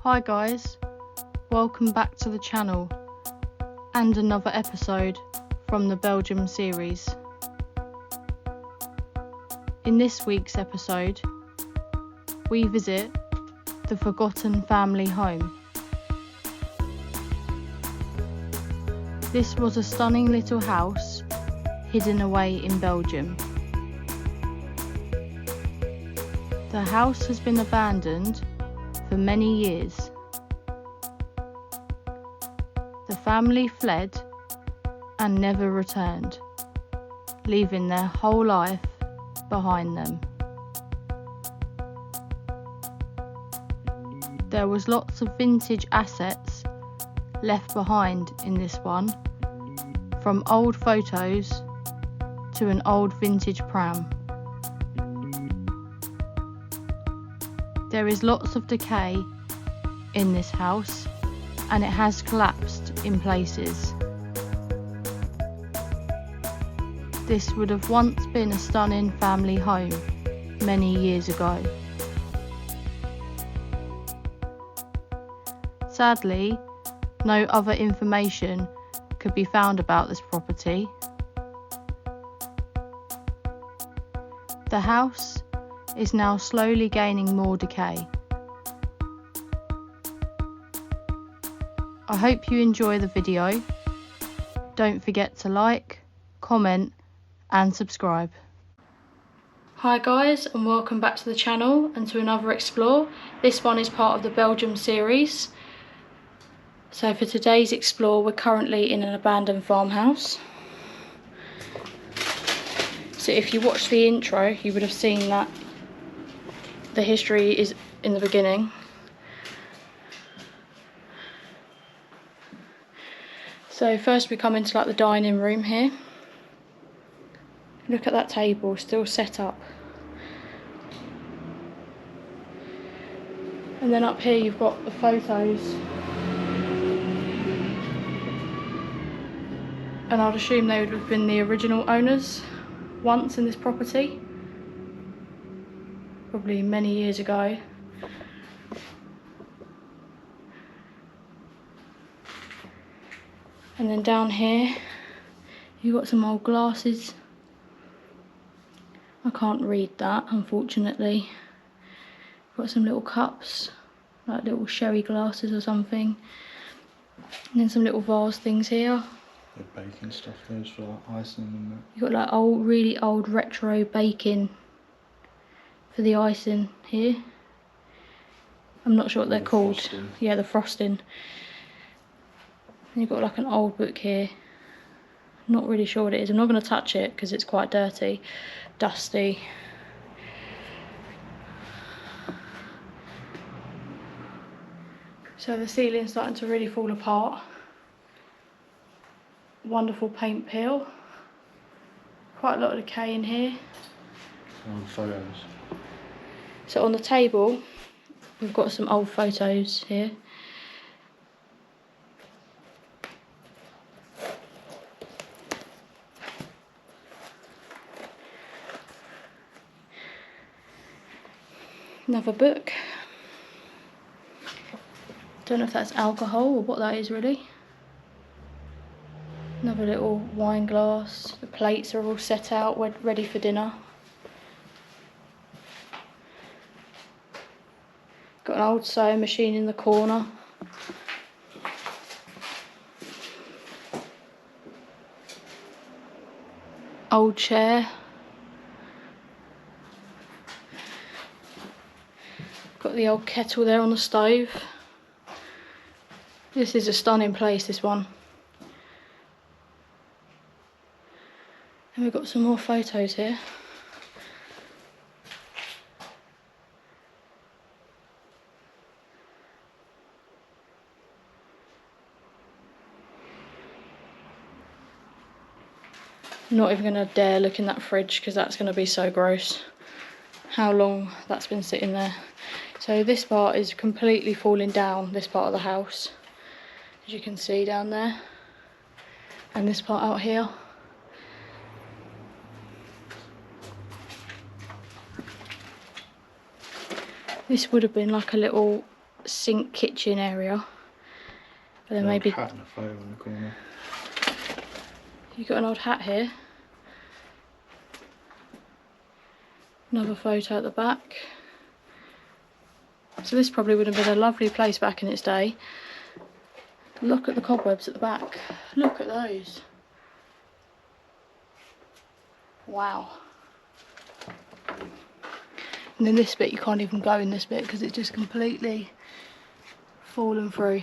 Hi guys, welcome back to the channel and another episode from the Belgium series. In this week's episode, we visit the forgotten family home. This was a stunning little house hidden away in Belgium. The house has been abandoned for many years. The family fled and never returned, leaving their whole life behind them. There was lots of vintage assets left behind in this one, from old photos to an old vintage pram. There is lots of decay in this house and it has collapsed in places. This would have once been a stunning family home many years ago. Sadly, no other information could be found about this property. The house is now slowly gaining more decay. I hope you enjoy the video. Don't forget to like, comment and subscribe. Hi guys, and welcome back to the channel and to another explore. This one is part of the Belgium series. So for today's explore, we're currently in an abandoned farmhouse. So if you watched the intro, you would have seen that the history is in the beginning. So first we come into like the dining room here. Look at that table, still set up. And then up here you've got the photos. And I'd assume they would have been the original owners once in this property. Probably many years ago. And then down here, you've got some old glasses. I can't read that, unfortunately. Got some little cups, like little sherry glasses or something. And then some little vase things here. The baking stuff there for like icing and that. You've got like old, really old retro baking for the icing here. I'm not sure what they're called. Frosting. Yeah, the frosting. And you've got like an old book here. Not really sure what it is. I'm not going to touch it because it's quite dirty, dusty. So the ceiling's starting to really fall apart. Wonderful paint peel. Quite a lot of decay in here. Old photos. So on the table, we've got some old photos here. Another book. Don't know if that's alcohol or what that is really. Another little wine glass. The plates are all set out, ready for dinner. Got an old sewing machine in the corner. Old chair. Got the old kettle there on the stove. This is a stunning place, this one. And we've got some more photos here. I'm not even going to dare look in that fridge because that's going to be so gross. How long that's been sitting there. So this part is completely falling down, this part of the house. As you can see down there. And this part out here. This would have been like a little sink kitchen area. But then An maybe old hat and a photo in the corner. you got an old hat here. Another photo at the back. So this probably would have been a lovely place back in its day. Look at the cobwebs at the back. Look at those. Wow. And then this bit, you can't even go in this bit because it's just completely fallen through.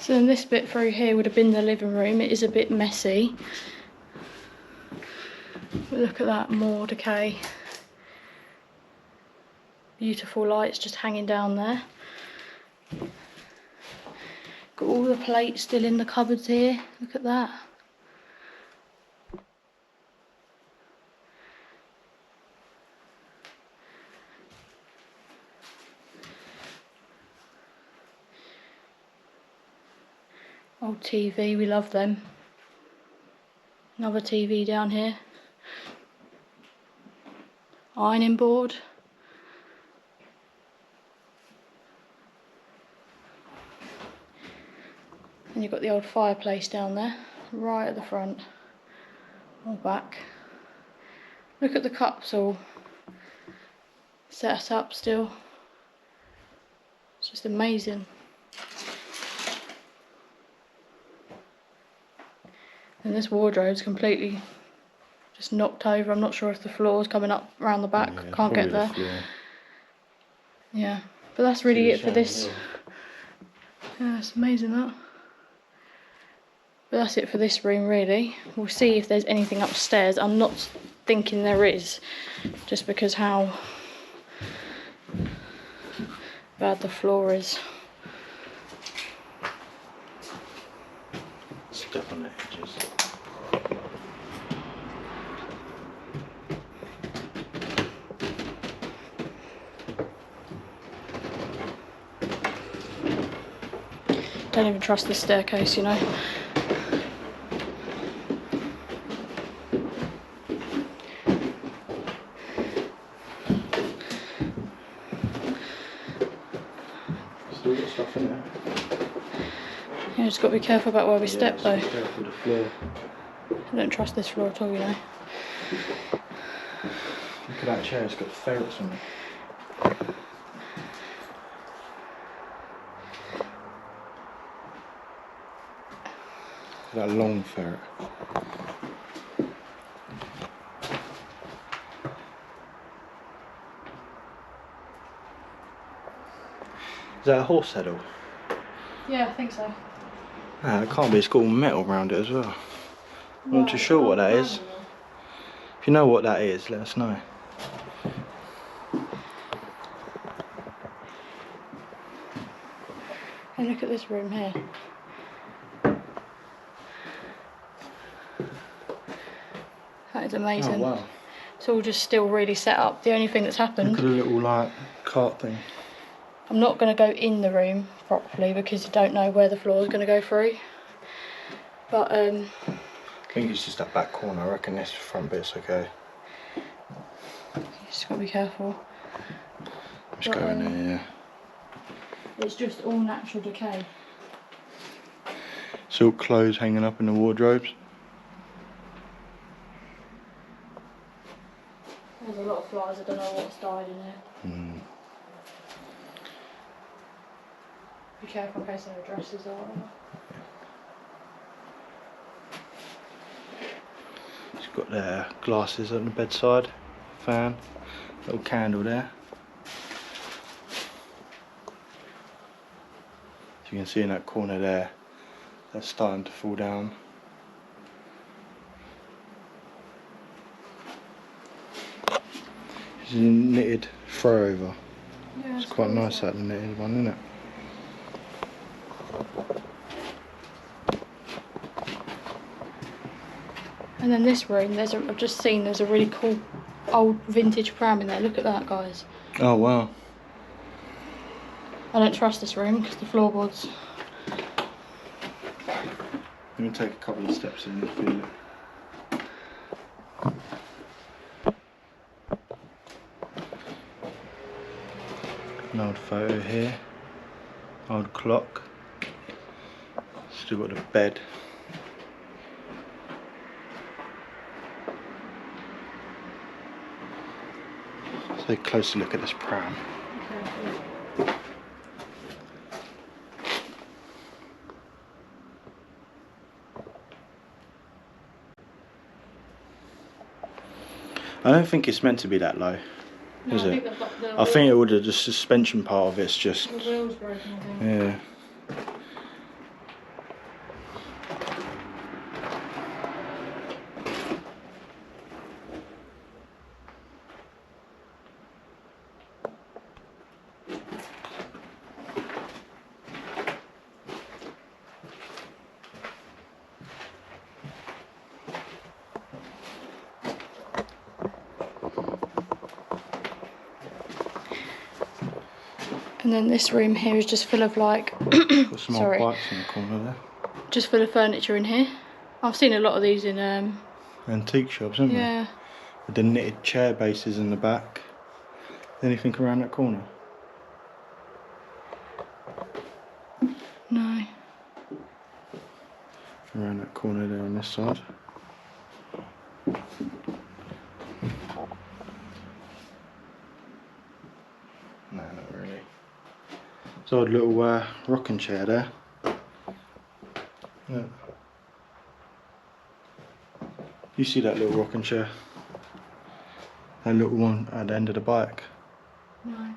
So then this bit through here would have been the living room. It is a bit messy. But look at that, more decay. Beautiful lights just hanging down there. Got all the plates still in the cupboards here. Look at that. Old TV, we love them. Another TV down here. Ironing board. And you've got the old fireplace down there, right at the front, or back. Look at the cups all set up still. It's just amazing. And this wardrobe's completely just knocked over. I'm not sure if the floor's coming up around the back. Yeah, Can't get there. Yeah, but that's really it for this. Yeah, it's amazing that. But that's it for this room really. We'll see if there's anything upstairs. I'm not thinking there is, just because how bad the floor is. Step on the edges. Don't even trust this staircase, you know. Still got stuff in there. You just got to be careful about where we step though. Careful with the floor. I don't trust this floor at all, you know. Look at that chair, it's got ferrets on it. That long ferret. Is that a horse saddle? Yeah, I think so. Ah, it can't be, it's got all metal around it as well. I'm not too sure what that is. If you know what that is, let us know. And look at this room here. That is amazing. Oh wow. It's all just still really set up. The only thing that's happened... Look at the little like cart thing. I'm not going to go in the room properly because you don't know where the floor is going to go through. But I think it's just that back corner. I reckon this front bit's okay. you just got to be careful. Just go in there, yeah. It's just all natural decay. Silk clothes hanging up in the wardrobes. There's a lot of flies. I don't know what's died in here. Be careful in case there are dresses or... It's got their glasses on the bedside, fan, little candle there. As you can see in that corner there, that's starting to fall down. It's a knitted throw over. Yeah, It's quite nice that knitted one, isn't it? And then this room, I've just seen there's a really cool old vintage pram in there. Look at that, guys. Oh wow. I don't trust this room because the floorboards. Let me take a couple of steps in and feel it. An old photo here, old clock, still got the bed. Let's take a closer look at this pram. I don't think it's meant to be that low, No, is it? I think it would have, the suspension part of it's just... The wheel's broken, I think. Yeah. And then this room here is just full of like, Got some sorry, old bikes in the corner there. just full of furniture in here. I've seen a lot of these in Antique shops, haven't yeah. they? With the knitted chair bases in the back. Anything around that corner? No. Around that corner there on this side. No, not really. It's an odd little rocking chair there. Yeah. You see that little rocking chair? That little one at the end of the bike? No.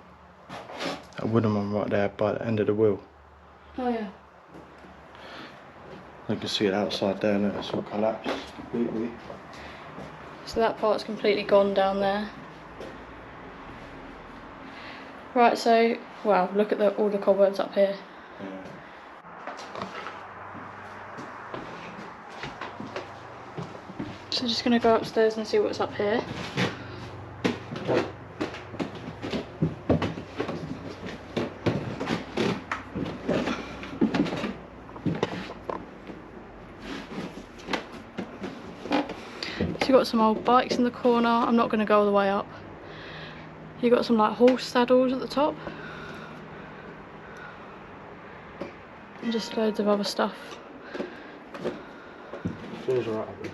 That wooden one right there by the end of the wheel. Oh yeah. You can see it outside there and it's all collapsed completely. So that part's completely gone down there. Right, so, wow, look at all the cobwebs up here. Yeah. So just gonna go upstairs and see what's up here. So you've got some old bikes in the corner. I'm not gonna go all the way up. You've got some like horse saddles at the top. And just loads of other stuff. Feels right up there.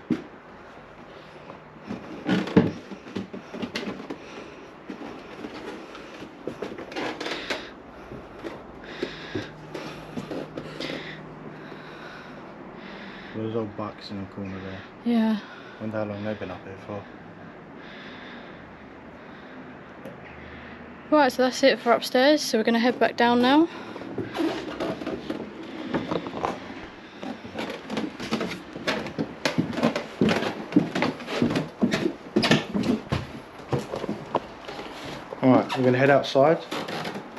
Those old bikes in the corner there. Yeah. I wonder how long they've been up here for. Right, so that's it for upstairs. So we're going to head back down now. Alright, we're going to head outside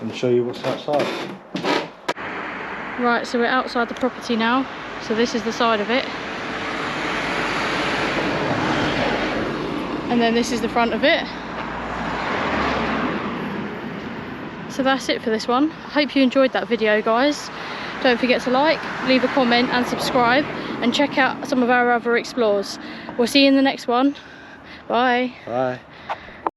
and show you what's outside. Right, so we're outside the property now. So this is the side of it. And then this is the front of it. So that's it for this one. I hope you enjoyed that video, guys. Don't forget to like, leave a comment and subscribe, and check out some of our other explores. We'll see you in the next one. Bye. Bye.